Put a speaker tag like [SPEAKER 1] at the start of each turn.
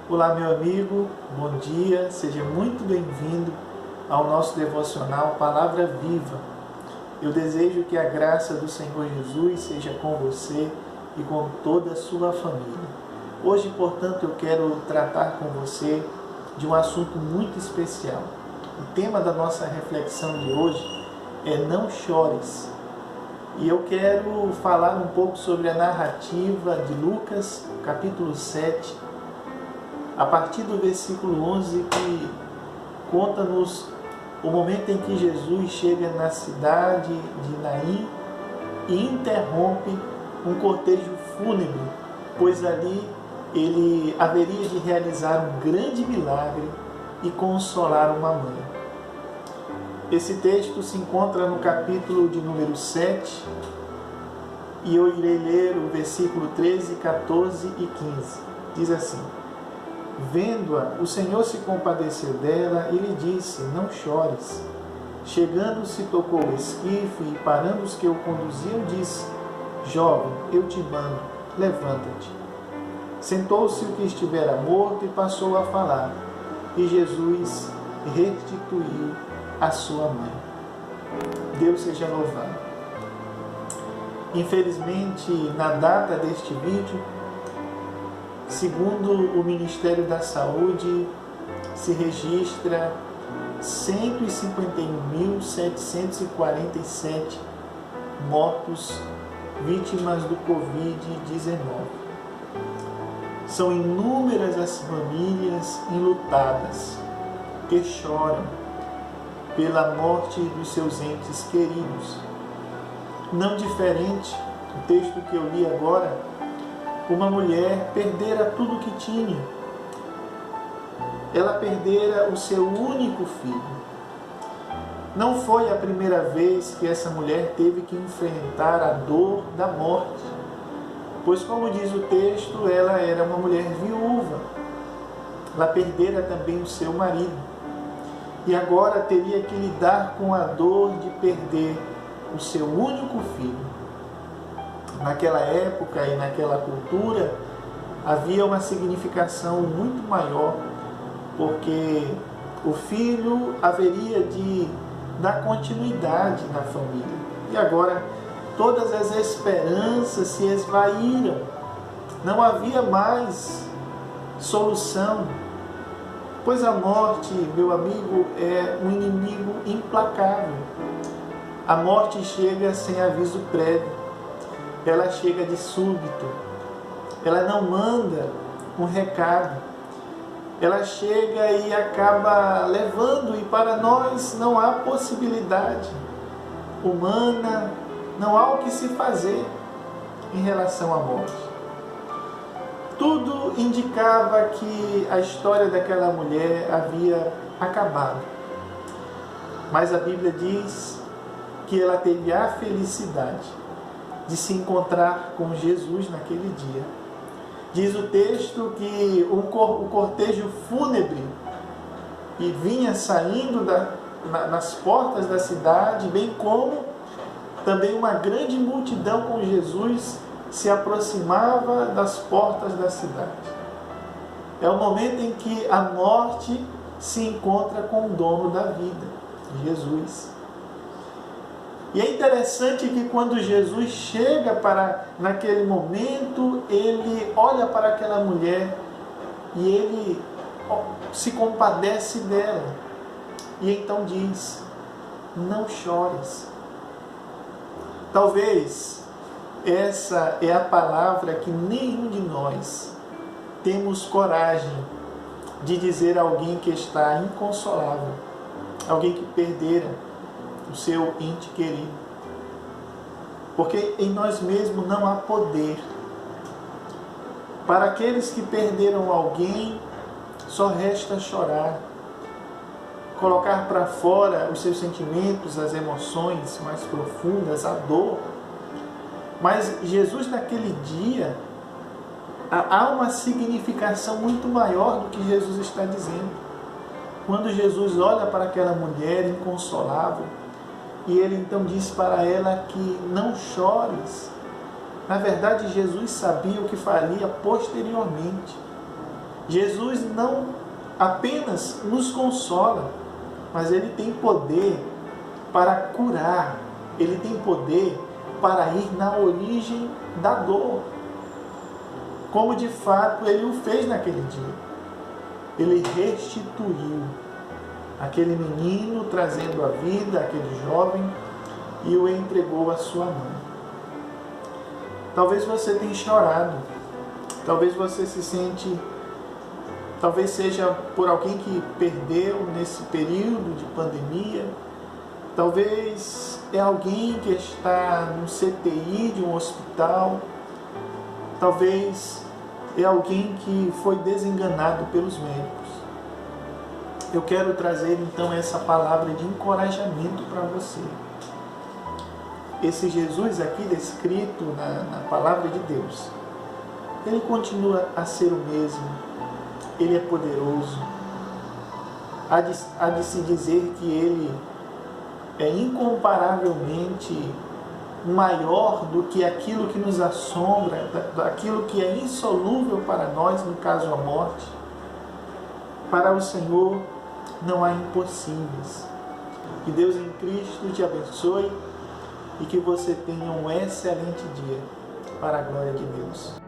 [SPEAKER 1] Olá, meu amigo, bom dia, seja muito bem-vindo ao nosso devocional Palavra Viva. Eu desejo que a graça do Senhor Jesus seja com você e com toda a sua família. Hoje, portanto, eu quero tratar com você de um assunto muito especial. O tema da nossa reflexão de hoje é Não Chores. E eu quero falar um pouco sobre a narrativa de Lucas, capítulo 7, a partir do versículo 11, que conta-nos o momento em que Jesus chega na cidade de Naim e interrompe um cortejo fúnebre, pois ali ele haveria de realizar um grande milagre e consolar uma mãe. Esse texto se encontra no capítulo de número 7 e eu irei ler o versículo 13, 14 e 15. Diz assim: Vendo-a, o Senhor se compadeceu dela e lhe disse: Não chores. Chegando-se, tocou o esquife e, parando os que o conduziam, disse: Jovem, eu te mando, levanta-te. Sentou-se o que estivera morto e passou a falar, e Jesus restituiu a sua mãe. Deus seja louvado. Infelizmente, na data deste vídeo, segundo o Ministério da Saúde, se registra 151.747 mortos vítimas do Covid-19. São inúmeras as famílias enlutadas que choram pela morte dos seus entes queridos. Não diferente do texto que eu li agora, uma mulher perdera tudo o que tinha. Ela perdera o seu único filho. Não foi a primeira vez que essa mulher teve que enfrentar a dor da morte, pois, como diz o texto, ela era uma mulher viúva. Ela perdera também o seu marido. E agora teria que lidar com a dor de perder o seu único filho. Naquela época e naquela cultura, havia uma significação muito maior, porque o filho haveria de dar continuidade na família. E agora, todas as esperanças se esvaíram. Não havia mais solução, pois a morte, meu amigo, é um inimigo implacável. A morte chega sem aviso prévio. Ela chega de súbito, ela não manda um recado, ela chega e acaba levando, e para nós não há possibilidade humana, não há o que se fazer em relação à morte. Tudo indicava que a história daquela mulher havia acabado, mas a Bíblia diz que ela teve a felicidade de se encontrar com Jesus naquele dia. Diz o texto que o cortejo fúnebre e vinha saindo nas portas da cidade, bem como também uma grande multidão com Jesus se aproximava das portas da cidade. É o momento em que a morte se encontra com o dono da vida, Jesus. E é interessante que quando Jesus chega naquele momento, ele olha para aquela mulher e ele se compadece dela. E então diz: não chores. Talvez essa é a palavra que nenhum de nós temos coragem de dizer a alguém que está inconsolável, alguém que perdera o seu ente querido. Porque em nós mesmos não há poder. Para aqueles que perderam alguém, só resta chorar, colocar para fora os seus sentimentos, as emoções mais profundas, a dor. Mas Jesus, naquele dia, há uma significação muito maior do que Jesus está dizendo. Quando Jesus olha para aquela mulher inconsolável, e ele então diz para ela que não chores. Na verdade, Jesus sabia o que faria posteriormente. Jesus não apenas nos consola, mas Ele tem poder para curar, Ele tem poder para ir na origem da dor, como de fato Ele o fez naquele dia. Ele restituiu aquele menino, trazendo a vida, aquele jovem, e o entregou à sua mãe. Talvez você tenha chorado, talvez você se sente, talvez seja por alguém que perdeu nesse período de pandemia, talvez é alguém que está no CTI de um hospital, talvez é alguém que foi desenganado pelos médicos. Eu quero trazer então essa palavra de encorajamento para você. Esse Jesus aqui descrito na palavra de Deus, Ele continua a ser o mesmo, Ele é poderoso. Há de se dizer que Ele é incomparavelmente maior do que aquilo que nos assombra, daquilo que é insolúvel para nós, no caso a morte. Para o Senhor não há impossíveis. Que Deus em Cristo te abençoe e que você tenha um excelente dia, para a glória de Deus.